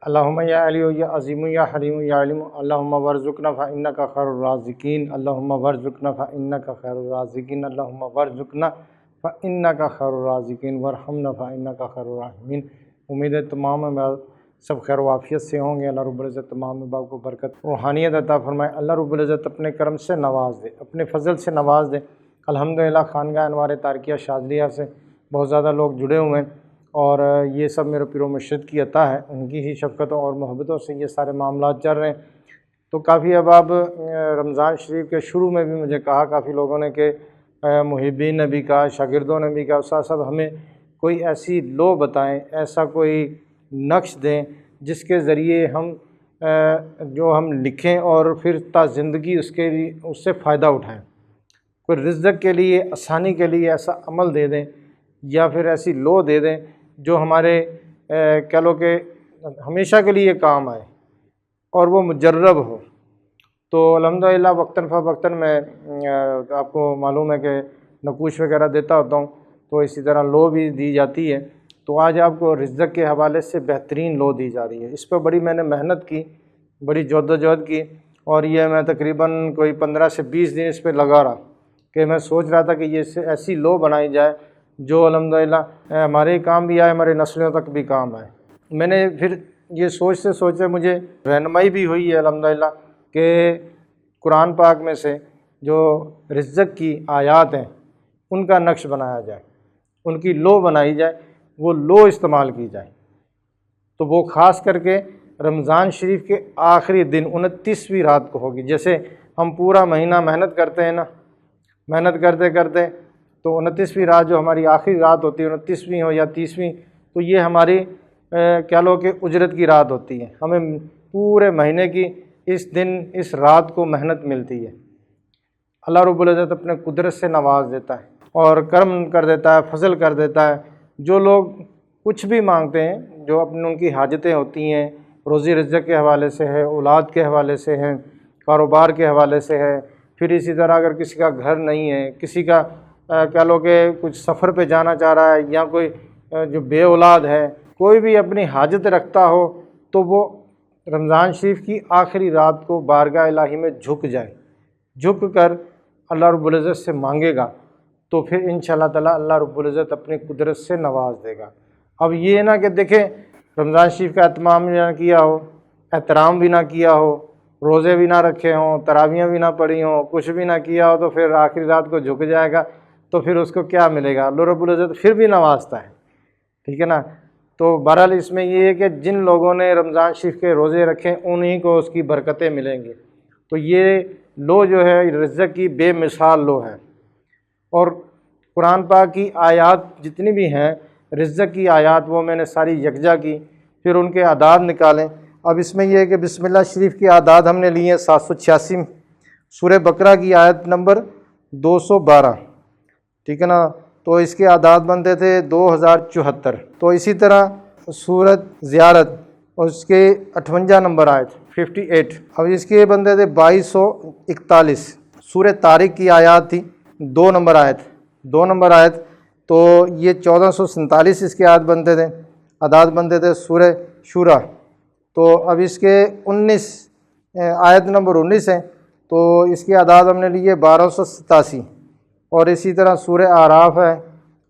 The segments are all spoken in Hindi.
अल्लाहुम्मा या अली या अज़ीम या हलीम या अलीम अल्लाहुम्मा वर्ज़ुक़ना फ़इन्नका खैरुर राज़िक़ीन अल्लाहुम्मा वर्ज़ुक़ना फ़इन्नका खैरुर राज़िक़ीन अल्लाहुम्मा वर्ज़ुक़ना फ़इन्नका खैरुर राज़िक़ीन वरहमना फ़इन्नका खैरुर राहिमीन। उम्मीद है तमाम अहबाब सब खैर वाफ़ियत से होंगे। अल्लाह रब्बुल इज़्ज़त तमाम अहबाब को बरकत रूहानियत अता फ़रमाए। अल्लाह रब्बुल इज़्ज़त अपने करम से नवाज़ दे, अपने फ़ज़ल से नवाज़ दे। अल्हम्दुलिल्लाह खानगाह अनवार तारिकिया शाज़िलिया से बहुत ज़्यादा लोग जुड़े हुए हैं और ये सब मेरे पीर व मुर्शिद की अता है, उनकी ही शफ़क़तों और मोहब्बतों से ये सारे मामलात चल रहे हैं। तो काफ़ी अहबाब रमज़ान शरीफ के शुरू में भी मुझे कहा काफ़ी लोगों ने कि मुहिब्बीन ने भी कहा, शागिर्दों ने भी कहा, उस्ताद साहब हमें कोई ऐसी लो बताएं, ऐसा कोई नक्श दें जिसके ज़रिए हम जो हम लिखें और फिर ता ज़िंदगी उसके लिए उससे फ़ायदा उठाएं। कोई रिज़्क़ के लिए, आसानी के लिए ऐसा अमल दे दें या फिर ऐसी लो दे दें जो हमारे कह लो कि हमेशा के लिए काम आए और वो मुजर्रब हो। तो अल्हम्दुलिल्लाह वक्तन फ़वक्तन मैं आपको मालूम है कि नकूश वगैरह देता होता हूँ, तो इसी तरह लो भी दी जाती है। तो आज आपको रिज़्क़ के हवाले से बेहतरीन लो दी जा रही है। इस पर बड़ी मैंने मेहनत की, बड़ी जद्दोजहद की और ये मैं तकरीबन कोई 15 से 20 दिन इस पर लगा रहा कि मैं सोच रहा था कि ये ऐसी लो बनाई जाए जो अल्हम्दुलिल्लाह हमारे काम भी आए, हमारे नस्लों तक भी काम आए। मैंने फिर ये सोचते मुझे रहनुमाई भी हुई है अल्हम्दुलिल्लाह कि कुरान पाक में से जो रिज़्क़ की आयात हैं उनका नक्श बनाया जाए, उनकी लो बनाई जाए, वो लो इस्तेमाल की जाए। तो वो ख़ास करके रमज़ान शरीफ के आखिरी दिन 29वीं रात को होगी। जैसे हम पूरा महीना मेहनत करते हैं ना, मेहनत करते करते तो 29वीं रात जो हमारी आखिरी रात होती है, 29वीं हो या 30वीं, तो ये हमारी क्या लो कि उजरत की रात होती है। हमें पूरे महीने की इस दिन, इस रात को मेहनत मिलती है। अल्लाह रब्बुल इज़्ज़त अपने कुदरत से नवाज़ देता है और करम कर देता है, फजल कर देता है। जो लोग कुछ भी मांगते हैं, जो अपनी उनकी हाजतें होती हैं, रोज़ी रिज़्क़ के हवाले से है, औलाद के हवाले से है, कारोबार के हवाले से है, फिर इसी तरह अगर किसी का घर नहीं है, किसी का कह लो कि कुछ सफ़र पे जाना चाह रहा है या कोई जो बे औलाद है, कोई भी अपनी हाजत रखता हो तो वो रमज़ान शरीफ की आखिरी रात को बारगाह इलाही में झुक जाए, झुक कर अल्लाह रब्बुल इज़्ज़त से मांगेगा तो फिर इंशाअल्लाह ताला अल्लाह रब्बुल इज़्ज़त अपनी कुदरत से नवाज़ देगा। अब ये ना कि देखें रमज़ान शरीफ का एहतमाम भी ना किया हो, एहतराम भी ना किया हो, रोज़े भी ना रखे हों, तरावियाँ भी ना पढ़ी हों, कुछ भी ना किया हो, तो फिर आखिरी रात को झुक जाएगा तो फिर उसको क्या मिलेगा? अल्लाह रब्बुल इज़्ज़त फिर भी नवाज़ता है, ठीक है ना। तो बहरहाल इसमें ये है कि जिन लोगों ने रमज़ान शरीफ के रोज़े रखे उन्हीं को उसकी बरकतें मिलेंगी। तो ये लो जो है रिज़्क़ की बेमिसाल लो है। और कुरान पाक की आयात जितनी भी हैं रिज़्क़ की आयात, वो मैंने सारी यकजा की, फिर उनके आदाद निकालें। अब इसमें यह है कि बिस्मिल्लाह शरीफ की आदाद हमने ली है 786, सूरह बकरा की आयत नंबर 212, ठीक है ना। तो इसके आदाद बनते थे 2074। तो इसी तरह सूरत ज़ियारत और उसके 58 नंबर आयत 58। अब इसके बनते थे 2241। सूरह तारिक की आयत थी 2 नंबर आयत, 2 नंबर आयत, तो ये 1447 इसके आदाद बनते थे सूरह शूरा। तो अब इसके 19 आयत नंबर 19 है, तो इसके आदाद हमने लिए 1287। और इसी तरह सूरह आराफ है,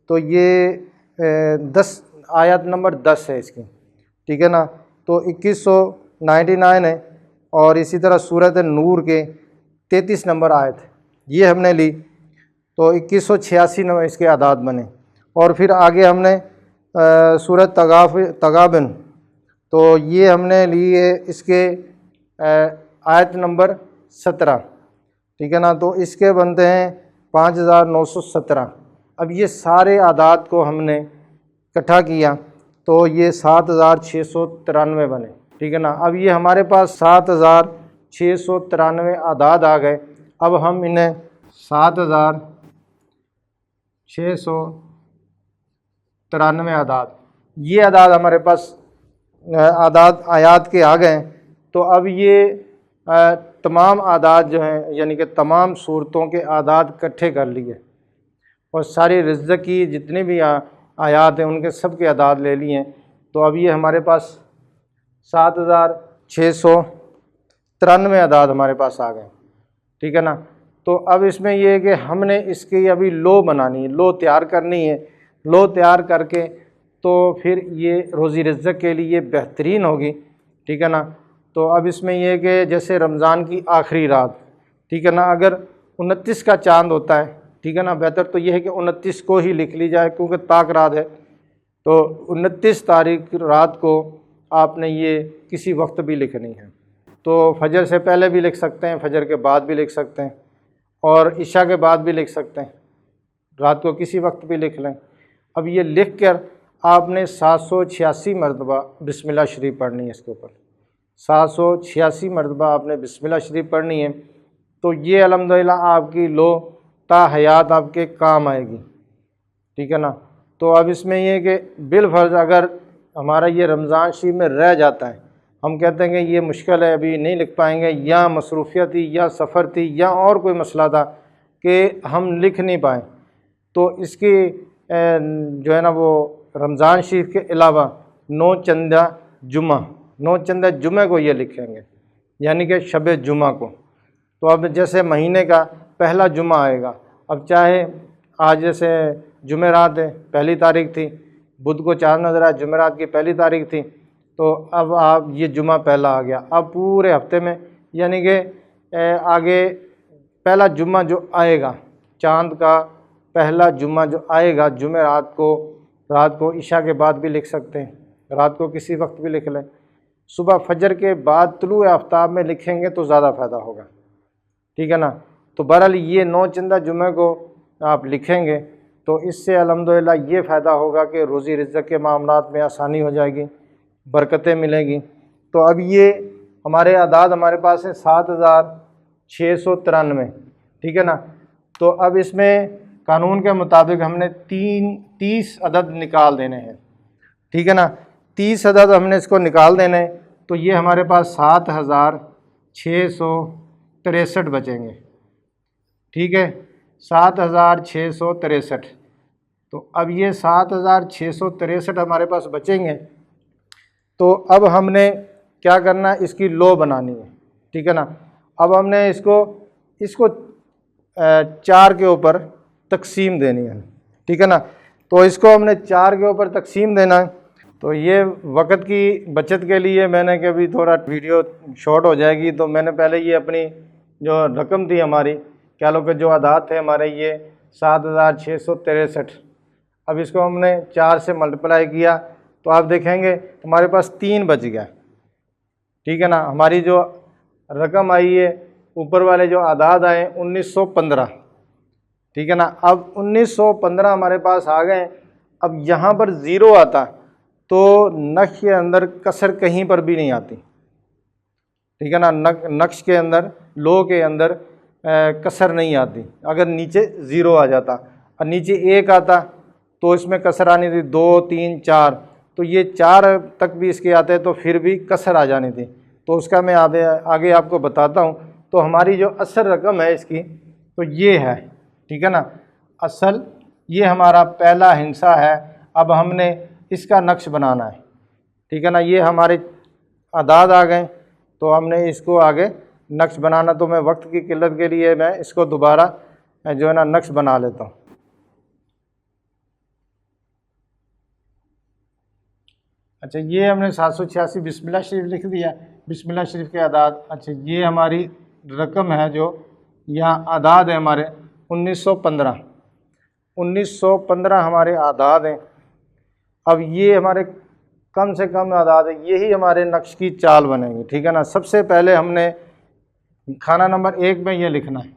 तो ये 10 आयत नंबर 10 है इसकी, ठीक है ना। तो 2199 है। और इसी तरह सूरत नूर के 33 नंबर आयत ये हमने ली, तो 2186 नंबर इसके आदाद बने। और फिर आगे हमने सूरत तगाबन, तो ये हमने लिए इसके आयत नंबर 17, ठीक है ना। तो इसके बनते हैं 5917। अब ये सारे आदाद को हमने इकट्ठा किया तो ये 7693 बने, ठीक है ना। अब ये हमारे पास 7693 आदाद आ गए। अब हम इन्हें 7693 आदाद, ये आदाद हमारे पास आदाद आयात के आ गए। तो अब ये तमाम आदाद जो हैं यानी कि तमाम सूरतों के आदाद इकट्ठे कर लिए और सारी रिज़्क़ की जितनी भी आयात हैं उनके सब के आदाद ले लिए। तो अब ये हमारे पास 7,693 अदाद हमारे पास आ गए, ठीक है ना। तो अब इसमें ये है कि हमने इसकी अभी लो बनानी है, लो तैयार करनी है। लो तैयार करके तो फिर ये रोज़ी रिज़्क़ के लिए बेहतरीन होगी, ठीक है ना। तो अब इसमें यह है कि जैसे रमज़ान की आखिरी रात, ठीक है ना, अगर 29 का चांद होता है, ठीक है ना, बेहतर तो यह है कि 29 को ही लिख ली जाए क्योंकि ताक रात है। तो 29 तारीख रात को आपने ये किसी वक्त भी लिखनी है। तो फजर से पहले भी लिख सकते हैं, फजर के बाद भी लिख सकते हैं, और इशा के बाद भी लिख सकते हैं, रात को किसी वक्त भी लिख लें। अब ये लिख कर आपने 786 मरतबा बिस्मिल्लाह शरीफ पढ़नी है। इसके ऊपर 786 मरतबा आपने बिस्मिल्लाह शरीफ पढ़नी है। तो ये अल्हम्दुलिल्लाह आपकी लो ता हयात आपके काम आएगी, ठीक है ना। तो अब इसमें ये कि बिलफर्ज अगर हमारा ये रमज़ान शरीफ में रह जाता है, हम कहते हैं कि ये मुश्किल है, अभी नहीं लिख पाएंगे, या मसरूफियत थी, या सफ़र थी, या और कोई मसला था कि हम लिख नहीं पाए, तो इसकी जो है ना वो रमज़ान शरीफ के अलावा 9 चंदा जुमे को ये लिखेंगे, यानी कि शब जुमा को। तो अब जैसे महीने का पहला जुमा आएगा, अब चाहे आज जैसे जुमेरात है, पहली तारीख थी, बुध को चांद नज़र आया, जुमेरात की पहली तारीख थी, तो अब आप ये जुमा पहला आ गया। अब पूरे हफ्ते में यानी कि आगे पहला जुम्मा जो आएगा, चांद का पहला जुम्मा जो आएगा, जुमेरात को रात को इशा के बाद भी लिख सकते हैं, रात को किसी वक्त भी लिख लें। सुबह फजर के बाद तुलू आफ्ताब में लिखेंगे तो ज़्यादा फ़ायदा होगा, ठीक है ना। तो बहरहाल ये 9 चंदा जुमे को आप लिखेंगे तो इससे अल्हम्दुलिल्लाह ये फ़ायदा होगा कि रोज़ी रिज़्क़ के मामलात में आसानी हो जाएगी, बरकतें मिलेंगी। तो अब ये हमारे आदाद हमारे पास है 7,693, ठीक है ना। तो अब इसमें कानून के मुताबिक हमने 30 अदद निकाल देने हैं, ठीक है ना। 30 अदद हमने इसको निकाल देने हैं, तो ये हमारे पास 7,663 बचेंगे, ठीक है, 7,663। तो अब ये 7,663 हमारे पास बचेंगे। तो अब हमने क्या करना है, इसकी लो बनानी है, ठीक है ना। अब हमने इसको 4 के ऊपर तकसीम देनी है, ठीक है ना। तो इसको हमने 4 के ऊपर तकसीम देना है। तो ये वक्त की बचत के लिए मैंने कि अभी थोड़ा वीडियो शॉर्ट हो जाएगी, तो मैंने पहले ये अपनी जो रकम थी हमारी, क्या लो कि जो आदाद थे हमारे, ये 7,663। अब इसको हमने 4 से मल्टीप्लाई किया तो आप देखेंगे हमारे पास 3 बच गया, ठीक है ना। हमारी जो रकम आई है, ऊपर वाले जो आदाद आए 1915, ठीक है ना। अब 1915 हमारे पास आ गए। अब यहाँ पर ज़ीरो आता तो नक्श के अंदर कसर कहीं पर भी नहीं आती, ठीक है ना। नक्श के अंदर, लो के अंदर कसर नहीं आती। अगर नीचे ज़ीरो आ जाता और नीचे 1 आता तो इसमें कसर आनी थी, 2, 3, 4, तो ये 4 तक भी इसके आते तो फिर भी कसर आ जानी थी। तो उसका मैं आगे आपको बताता हूँ। तो हमारी जो असल रकम है इसकी, तो ये है, ठीक है ना। असल ये हमारा पहला हिस्सा है। अब हमने इसका नक्श बनाना है, ठीक है ना। ये हमारे आदाद आ गए, तो हमने इसको आगे नक्श बनाना। तो मैं वक्त की किल्लत के लिए मैं इसको दोबारा जो है ना नक्श बना लेता हूँ। अच्छा, ये हमने 786 बिस्मिल्लाह शरीफ लिख दिया, बिस्मिल्लाह शरीफ के आदाद। अच्छा, ये हमारी रकम है, जो यहाँ आदाद है हमारे 1915 हमारे आदाद हैं। अब ये हमारे कम से कम आदाद है, यही हमारे नक्श की चाल बनेगी, ठीक है ना। सबसे पहले हमने खाना नंबर 1 में ये लिखना है।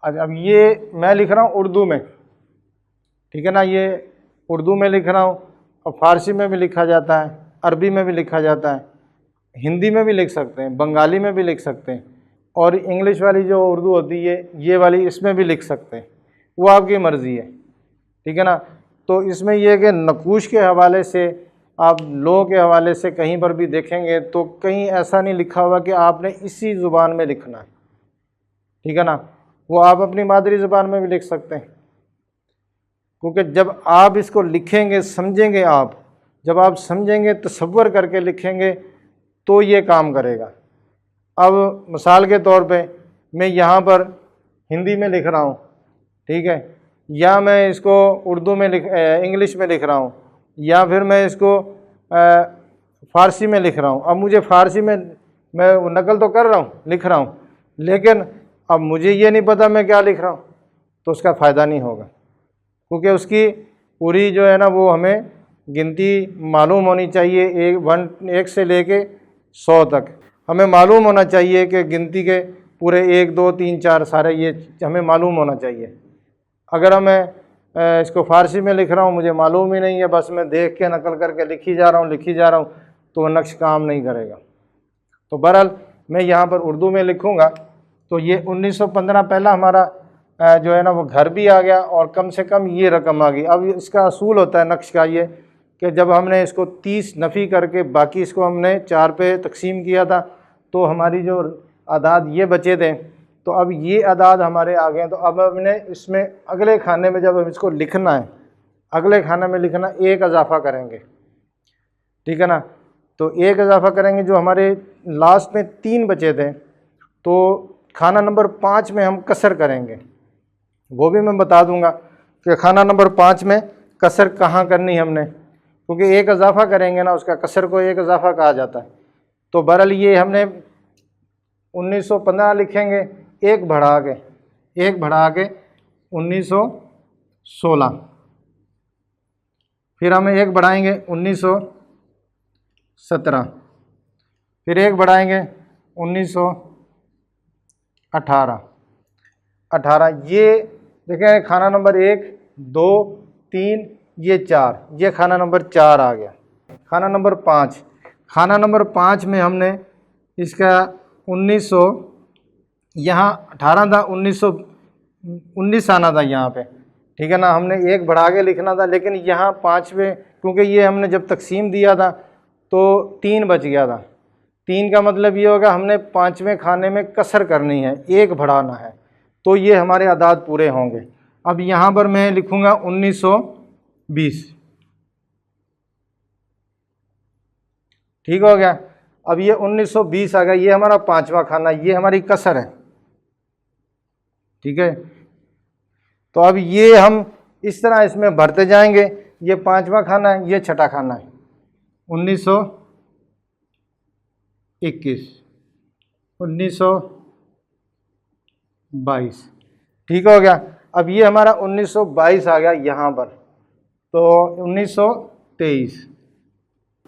अच्छा, अब ये मैं लिख रहा हूँ उर्दू में, ठीक है ना। ये उर्दू में लिख रहा हूँ, और फ़ारसी में भी लिखा जाता है, अरबी में भी लिखा जाता है, हिंदी में भी लिख सकते हैं, बंगाली में भी लिख सकते हैं, और इंग्लिश वाली जो उर्दू होती है ये वाली, इसमें भी लिख सकते हैं, वो आपकी मर्ज़ी है, ठीक है ना। तो इसमें यह है कि नकूश के हवाले से, आप लो के हवाले से कहीं पर भी देखेंगे तो कहीं ऐसा नहीं लिखा हुआ कि आपने इसी ज़ुबान में लिखना है, ठीक है ना। वो आप अपनी मादरी ज़ुबान में भी लिख सकते हैं, क्योंकि जब आप इसको लिखेंगे, समझेंगे, आप जब आप समझेंगे, तसव्वुर करके लिखेंगे तो ये काम करेगा। अब मिसाल के तौर पे मैं यहाँ पर हिंदी में लिख रहा हूँ, ठीक है, या मैं इसको उर्दू में इंग्लिश में लिख रहा हूँ, या फिर मैं इसको फ़ारसी में लिख रहा हूँ। अब मुझे फ़ारसी में मैं नकल तो कर रहा हूँ, लिख रहा हूँ, लेकिन अब मुझे ये नहीं पता मैं क्या लिख रहा हूँ, तो उसका फ़ायदा नहीं होगा, क्योंकि उसकी पूरी जो है ना वो हमें गिनती मालूम होनी चाहिए। एक से लेके 100 तक हमें मालूम होना चाहिए कि गिनती के पूरे 1 2 3 4 सारे ये हमें मालूम होना चाहिए। अगर मैं इसको फ़ारसी में लिख रहा हूँ, मुझे मालूम ही नहीं है, बस मैं देख के नकल करके लिखी जा रहा हूँ, तो वह नक्श काम नहीं करेगा। तो बहरहाल मैं यहाँ पर उर्दू में लिखूँगा तो ये 1915 पहला हमारा जो है ना वो घर भी आ गया और कम से कम ये रकम आ गई। अब इसका असूल होता है नक्श का ये कि जब हमने इसको 30 नफ़ी करके बाकी इसको हमने 4 पे तकसीम किया था, तो हमारी जो आदाद ये बचे थे, तो अब ये आदाद हमारे आ गए हैं। तो अब हमने इसमें अगले खाने में जब हम इसको लिखना है, अगले खाने में लिखना एक इजाफ़ा करेंगे, ठीक है ना। तो एक इजाफ़ा करेंगे, जो हमारे लास्ट में 3 बचे थे, तो खाना नंबर 5 में हम कसर करेंगे, वो भी मैं बता दूंगा कि खाना नंबर 5 में कसर कहाँ करनी है हमने, क्योंकि एक इजाफ़ा करेंगे ना, उसका कसर को एक इजाफ़ा कहा जाता है। तो बहरहाल ये हमने 1915 लिखेंगे, एक बढ़ा के 1916, फिर हम एक बढ़ाएंगे 1917, फिर एक बढ़ाएंगे 1918। ये देखें, खाना नंबर 1 2 3 ये 4, ये खाना नंबर 4 आ गया। खाना नंबर 5, खाना नंबर 5 में हमने इसका 1900, यहाँ 18 था, 1919 आना था यहाँ पे, ठीक है ना। हमने एक बढ़ा के लिखना था, लेकिन यहाँ 5वें, क्योंकि ये हमने जब तकसीम दिया था तो 3 बच गया था। 3 का मतलब ये होगा हमने 5वें खाने में कसर करनी है, एक बढ़ाना है, तो ये हमारे आदाद पूरे होंगे। अब यहाँ पर मैं लिखूँगा 1920, ठीक हो गया। अब ये 1920 आ गया, ये हमारा 5वां खाना, ये हमारी कसर है, ठीक है। तो अब ये हम इस तरह इसमें भरते जाएंगे, ये 5वां खाना है, ये 6ठा खाना है, 1921, 1922, ठीक हो गया। अब ये हमारा 1922 आ गया यहाँ पर, तो 1923।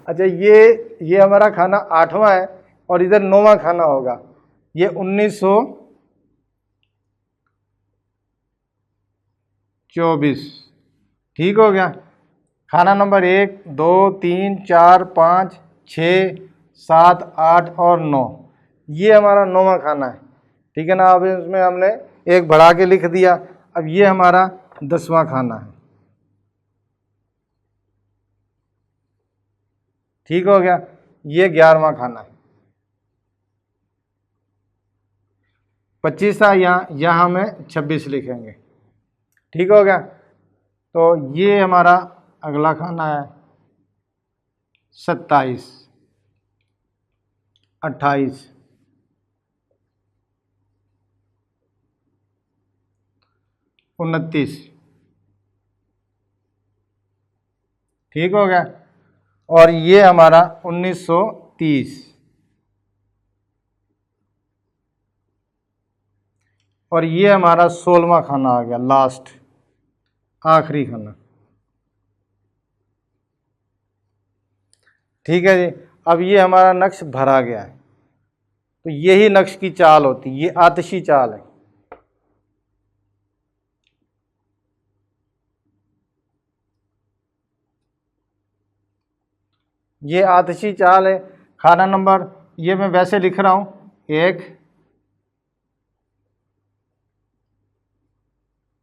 अच्छा, ये हमारा खाना 8वां है और इधर 9वां खाना होगा, ये 1924, ठीक हो गया। खाना नंबर 1 2 3 4 5 6 7 8 और 9, ये हमारा 9वां खाना है, ठीक है ना। अब इसमें हमने एक बढ़ा के लिख दिया। अब ये हमारा 10वां खाना है, ठीक हो गया। ये 11वां खाना है, 25 था, यहाँ हमें 26 लिखेंगे, ठीक हो गया। तो ये हमारा अगला खाना है 27 28 29, ठीक हो गया। और ये हमारा 1930, और ये हमारा 16वां खाना आ गया, लास्ट आखिरी खाना, ठीक है जी। अब ये हमारा नक्श भरा गया है, तो यही नक्श की चाल होती है, ये आतिशी चाल है। ये आतिशी चाल है। खाना नंबर, ये मैं वैसे लिख रहा हूँ, 1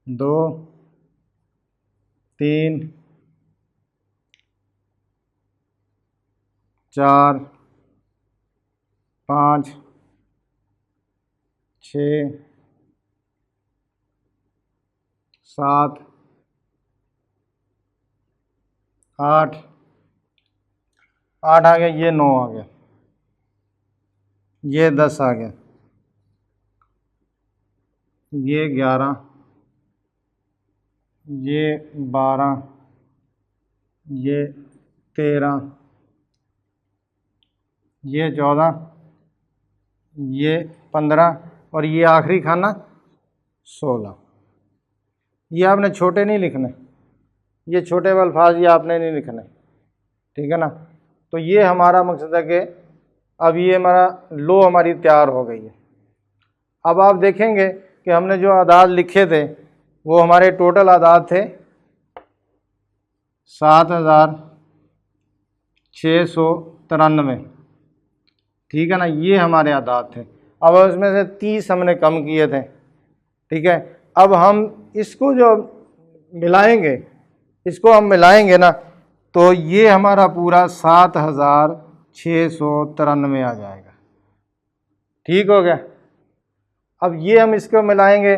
2 3 4 5 6 7 8, 8 आ गया, ये 9 आ गया, ये 10 आ गया, ये 11, ये 12, ये 13, ये 14, ये 15 और ये आखिरी खाना 16। ये आपने छोटे नहीं लिखने, ये छोटे वाले अल्फाज ये आपने नहीं लिखने, ठीक है ना। तो ये हमारा मकसद है कि अब ये हमारा लो हमारी तैयार हो गई है। अब आप देखेंगे कि हमने जो आदाद लिखे थे वो हमारे टोटल आदाद थे 7693, ठीक है ना। ये हमारे आदाद थे। अब उसमें से 30 हमने कम किए थे, ठीक है। अब हम इसको जो मिलाएंगे, इसको हम मिलाएंगे ना, तो ये हमारा पूरा 7693 आ जाएगा, ठीक हो गया। अब ये हम इसको मिलाएंगे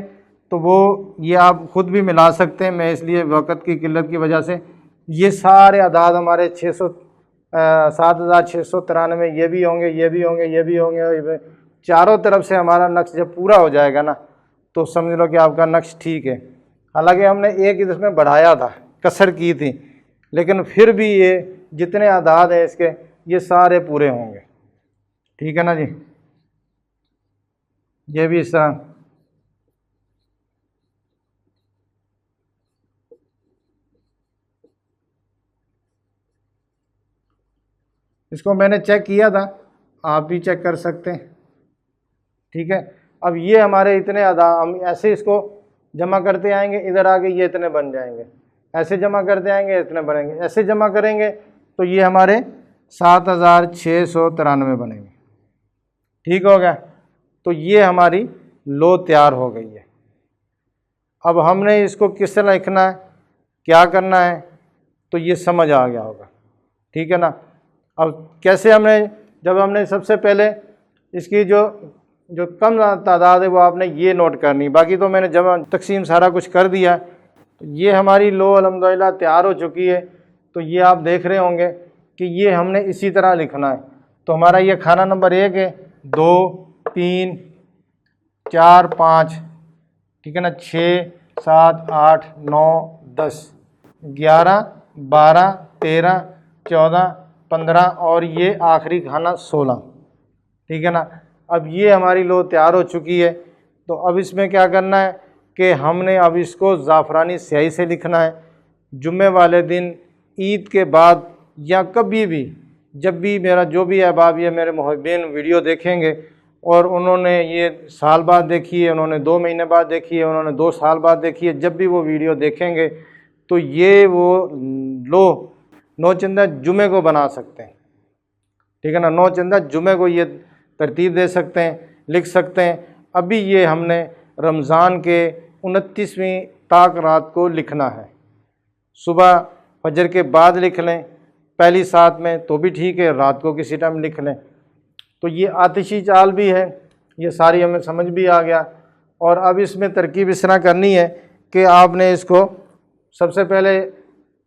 तो वो ये आप खुद भी मिला सकते हैं, मैं इसलिए वक़्त की किल्लत की वजह से ये सारे आदाद हमारे 7693 ये भी होंगे, ये भी होंगे, ये भी होंगे, चारों तरफ से हमारा नक्श जब पूरा हो जाएगा ना तो समझ लो कि आपका नक्श ठीक है। हालांकि हमने एक इसमें बढ़ाया था, कसर की थी, लेकिन फिर भी ये जितने आदाद हैं इसके ये सारे पूरे होंगे, ठीक है ना जी। ये भी इस तरह इसको मैंने चेक किया था, आप भी चेक कर सकते हैं, ठीक है। अब ये हमारे इतने आदाद, हम ऐसे इसको जमा करते आएंगे, इधर आके ये इतने बन जाएंगे, ऐसे जमा करते आएंगे इतने बनेंगे, ऐसे जमा करेंगे तो ये हमारे 7693 बनेंगे, ठीक हो गया। तो ये हमारी लो तैयार हो गई है। अब हमने इसको किस तरह लिखना है, क्या करना है, तो ये समझ आ गया होगा, ठीक है ना। अब कैसे हमने, जब हमने सबसे पहले इसकी जो कम तादाद है वो आपने ये नोट करनी, बाकी तो मैंने जब तकसीम सारा कुछ कर दिया। तो ये हमारी लो अल्हम्दुलिल्लाह तैयार हो चुकी है। तो ये आप देख रहे होंगे कि ये हमने इसी तरह लिखना है। तो हमारा ये खाना नंबर 1 है, 2, 3, 4, 5, ठीक है ना, 6, 7, 8, 9, 10, 11, 12, 13, 14, 15 और ये आखिरी खाना 16, ठीक है ना। अब ये हमारी लो तैयार हो चुकी है। तो अब इसमें क्या करना है कि हमने अब इसको ज़ाफ़रानी स्याही से लिखना है। जुम्मे वाले दिन, ईद के बाद या कभी भी, जब भी मेरा जो भी अहबाब ये मेरे मुहिब्बीन वीडियो देखेंगे और उन्होंने ये साल बाद देखी है, उन्होंने 2 महीने बाद देखी है, उन्होंने 2 साल बाद देखी है, जब भी वो वीडियो देखेंगे तो ये वो लो नौचंदा जुमे को बना सकते हैं, ठीक है ना। नौचंदा जुमे को ये तरतीब दे सकते हैं, लिख सकते हैं। अभी ये हमने रमज़ान के 29वीं ताक रात को लिखना है। सुबह फजर के बाद लिख लें, पहली सात में तो भी ठीक है, रात को किसी टाइम लिख लें। तो ये आतिशी चाल भी है, ये सारी हमें समझ भी आ गया। और अब इसमें तरकीब इस तरह करनी है कि आपने इसको सबसे पहले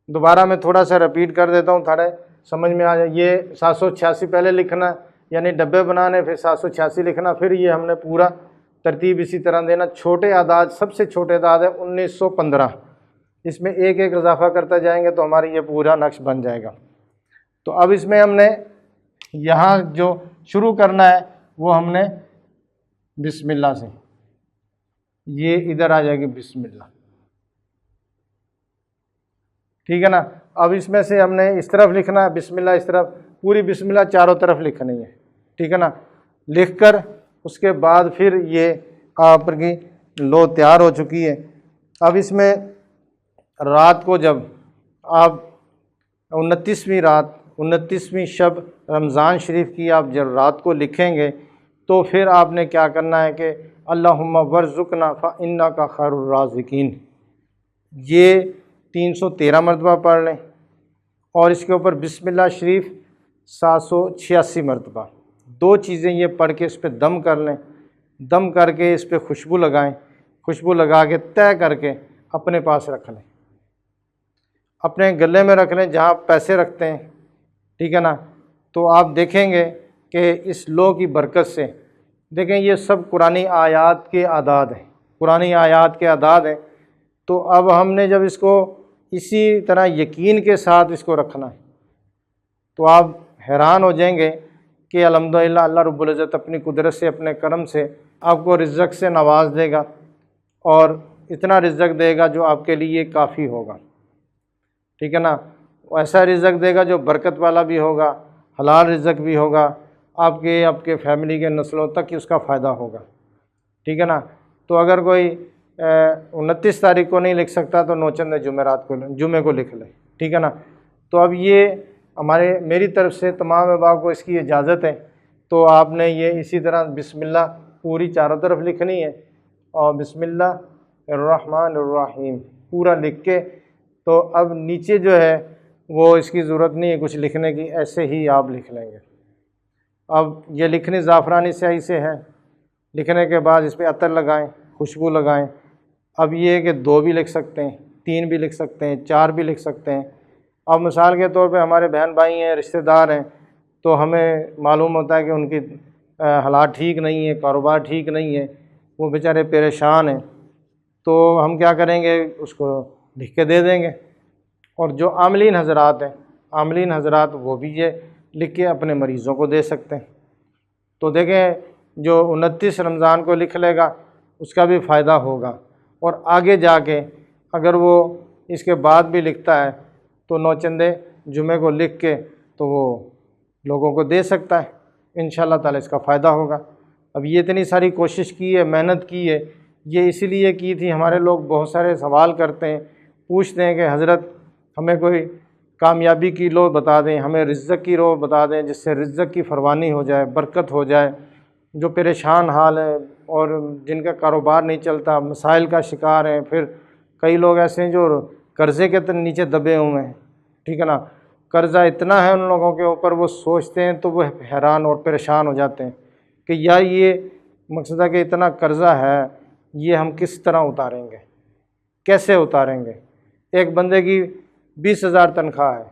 दोबारा मैं थोड़ा सा रिपीट कर देता हूँ, थोड़ा समझ में आ जाए। ये 786 पहले लिखना, यानी डब्बे बनाने, फिर 786 लिखना, फिर ये हमने पूरा तरतीब इसी तरह देना। छोटे आदाद, सबसे छोटे आदाद है 1915, इसमें एक एक इजाफा करते जाएंगे तो हमारी ये पूरा नक्श बन जाएगा। तो अब इसमें हमने यहाँ जो शुरू करना है वो हमने बिस्मिल्लाह से, ये इधर आ जाएगी बिस्मिल्लाह, ठीक है ना। अब इसमें से हमने इस तरफ लिखना है बिस्मिल्लाह, इस तरफ पूरी बिस्मिल्लाह चारों तरफ लिखनी है, ठीक है ना। लिखकर उसके बाद फिर ये आपकी लो तैयार हो चुकी है। अब इसमें रात को जब आप 29वीं शब रमज़ान शरीफ की आप जब रात को लिखेंगे तो फिर आपने क्या करना है कि अल्लाहुम्मा वर्ज़ुक़ना फ़इन्नका खैरुर राज़िक़ीन, ये 313 मरतबा पढ़ लें और इसके ऊपर बिस्मिल्लाह शरीफ 786 मरतबा। 2 चीज़ें ये पढ़ के इस पर दम कर लें, दम करके इस पर खुशबू लगाएं, खुशबू लगा के तय करके अपने पास रख लें। अपने गले में रख लें जहाँ पैसे रखते हैं, ठीक है ना। तो आप देखेंगे कि इस लो की बरकत से, देखें ये सब कुरानी आयात के आदाद हैं, कुरानी आयात के आदाद हैं। तो अब हमने जब इसको इसी तरह यकीन के साथ इसको रखना है तो आप हैरान हो जाएंगे कि अल्हम्दुलिल्लाह अल्लाह रब्बुल इज़्ज़त अपनी कुदरत से, अपने करम से आपको रिज़्क़ से नवाज देगा और इतना रिज़्क़ देगा जो आपके लिए काफ़ी होगा, ठीक है ना। ऐसा रिज़्क़ देगा जो बरकत वाला भी होगा, हलाल रिज़्क़ भी होगा, आपके फैमिली के नस्लों तक ही उसका फ़ायदा होगा, ठीक है ना। तो अगर कोई 29 तारीख को नहीं लिख सकता तो नौचंद जुमे को लिख ले, ठीक है ना। तो अब ये मेरी तरफ से तमाम अहबाब को इसकी इजाज़त है। तो आपने ये इसी तरह बिस्मिल्लाह पूरी चारों तरफ लिखनी है और बिस्मिल्लाहिर्रहमानिर्रहीम पूरा लिख के, तो अब नीचे जो है वो इसकी ज़रूरत नहीं है कुछ लिखने की, ऐसे ही आप लिख लेंगे। अब ये लिखनी ज़ाफ़रानी स्याही से है, लिखने के बाद इस पर अतर लगाएं, खुशबू लगाएं। अब ये है कि 2 भी लिख सकते हैं, 3 भी लिख सकते हैं, 4 भी लिख सकते हैं। अब मिसाल के तौर पे हमारे बहन भाई हैं, रिश्तेदार हैं, तो हमें मालूम होता है कि उनकी हालात ठीक नहीं है, कारोबार ठीक नहीं है, वो बेचारे परेशान हैं, तो हम क्या करेंगे, उसको लिख के दे देंगे। और जो आमलीन हज़रात हैं, आमलीन हज़रात वो भी ये लिख के अपने मरीज़ों को दे सकते हैं। तो देखें जो 29 रमज़ान को लिख लेगा उसका भी फ़ायदा होगा, और आगे जाके अगर वो इसके बाद भी लिखता है तो नौचंदे जुमे को लिख के तो वो लोगों को दे सकता है, इंशाअल्लाह ताला इसका फ़ायदा होगा। अब ये इतनी सारी कोशिश की है, मेहनत की है, ये इसीलिए की थी। हमारे लोग बहुत सारे सवाल करते हैं, पूछते हैं कि हज़रत हमें कोई कामयाबी की लो बता दें, हमें रिज़्क़ की रो बता दें जिससे रिज़्क़ की फ़रवानी हो जाए, बरकत हो जाए। जो परेशान हाल है और जिनका कारोबार नहीं चलता, मसाइल का शिकार हैं, फिर कई लोग ऐसे हैं जो कर्ज़े के नीचे दबे हुए हैं, ठीक है ना। कर्ज़ा इतना है उन लोगों के ऊपर, वो सोचते हैं तो वो हैरान और परेशान हो जाते हैं कि यार ये मकसद है कि इतना कर्ज़ा है, ये हम किस तरह उतारेंगे, कैसे उतारेंगे। एक बंदे की 20,000 तनख्वाह है,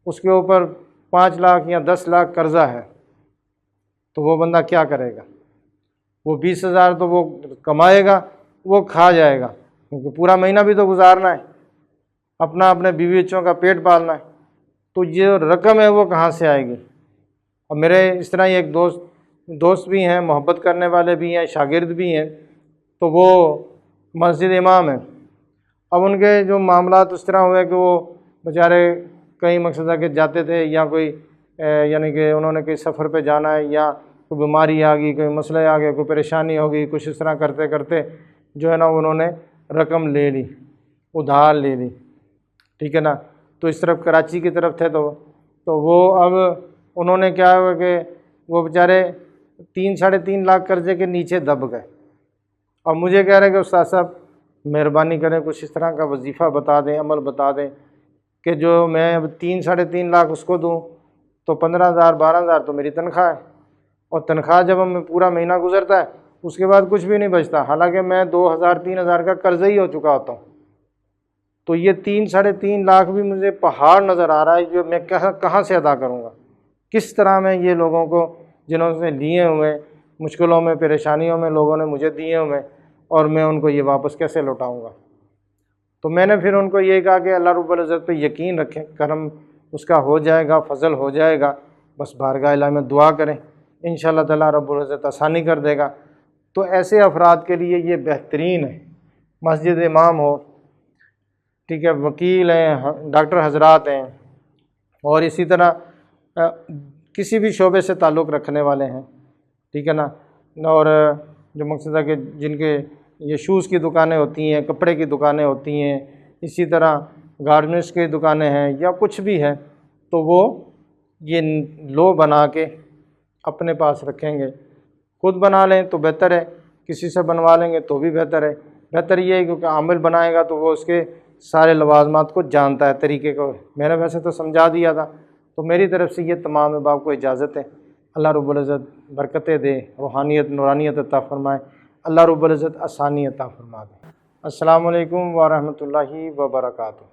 उसके ऊपर 5 लाख या 10 लाख कर्ज़ा है, तो वो बंदा क्या करेगा। वो 20,000 तो वो कमाएगा, वो खा जाएगा, क्योंकि पूरा महीना भी तो गुजारना है, अपने बीवी बच्चों का पेट पालना है। तो ये रकम है वो कहाँ से आएगी। और मेरे इस तरह ही एक दोस्त भी हैं, मोहब्बत करने वाले भी हैं, शागिर्द भी हैं, तो वो मस्जिद इमाम हैं। अब उनके जो मामलात उस तरह हुए कि वो बेचारे कहीं मकसद है कि जाते थे, या कोई यानी कि उन्होंने कहीं सफ़र पे जाना है, या कोई बीमारी आ गई, कोई मसला आ गया, कोई परेशानी हो गई, कुछ इस तरह करते करते जो है ना उन्होंने रकम ले ली, उधार ले ली, ठीक है ना। तो इस तरफ कराची की तरफ थे, तो वो अब उन्होंने क्या हुआ कि वो बेचारे 3-3.5 लाख कर्ज़े के नीचे दब गए। और मुझे कह रहे कि उस्ताद साहब मेहरबानी करें, कुछ इस तरह का वजीफ़ा बता दें, अमल बता दें कि जो मैं अब 3-3.5 लाख उसको दूँ तो 15,000-12,000 तो मेरी तनख्वाह है, और तनख्वाह जब हमें पूरा महीना गुजरता है उसके बाद कुछ भी नहीं बचता, हालांकि मैं 2,000-3,000 का कर्ज़ा ही हो चुका होता हूँ। तो ये 3-3.5 लाख भी मुझे पहाड़ नज़र आ रहा है, जो मैं कहाँ से अदा करूँगा, किस तरह मैं ये लोगों को जिन्होंने लिए हुए मुश्किलों में, परेशानियों में लोगों ने मुझे दिए हुए, और मैं उनको ये वापस कैसे लौटाऊँगा। तो मैंने फिर उनको ये कहा कि अल्लाह रब्बुल इज़्ज़त पे यकीन रखें, करम उसका हो जाएगा, फ़ज़ल हो जाएगा, बस बारगाह इलाही में दुआ करें, इंशाअल्लाह ताला रब्बुल इज़्ज़त आसानी कर देगा। तो ऐसे अफराद के लिए ये बेहतरीन है, मस्जिद इमाम हो, ठीक है, वकील हैं, डॉक्टर हजरात हैं, और इसी तरह किसी भी शोबे से ताल्लुक़ रखने वाले हैं, ठीक है ना। और जो मकसद है कि जिनके ये शूज़ की दुकानें होती हैं, कपड़े की दुकानें होती हैं, इसी तरह गारमेंट्स की दुकानें हैं, या कुछ भी है, तो वो ये लो बना के अपने पास रखेंगे। खुद बना लें तो बेहतर है, किसी से बनवा लेंगे तो भी बेहतर है। बेहतर ये है क्योंकि आमिल बनाएगा तो वो उसके सारे लवाजमात को जानता है, तरीके को। मैंने वैसे तो समझा दिया था। तो मेरी तरफ़ से ये तमाम अहबाब को इजाज़त है। अल्लाह रब्बुल इज़्ज़त बरकतें दे, रूहानियत नूरानियत अता फ़रमाए, अल्लाह रब्बुल इज़्ज़त आसानी अता फ़रमा दे। अस्सलामु अलैकुम व रहमतुल्लाहि व बरकातुहू।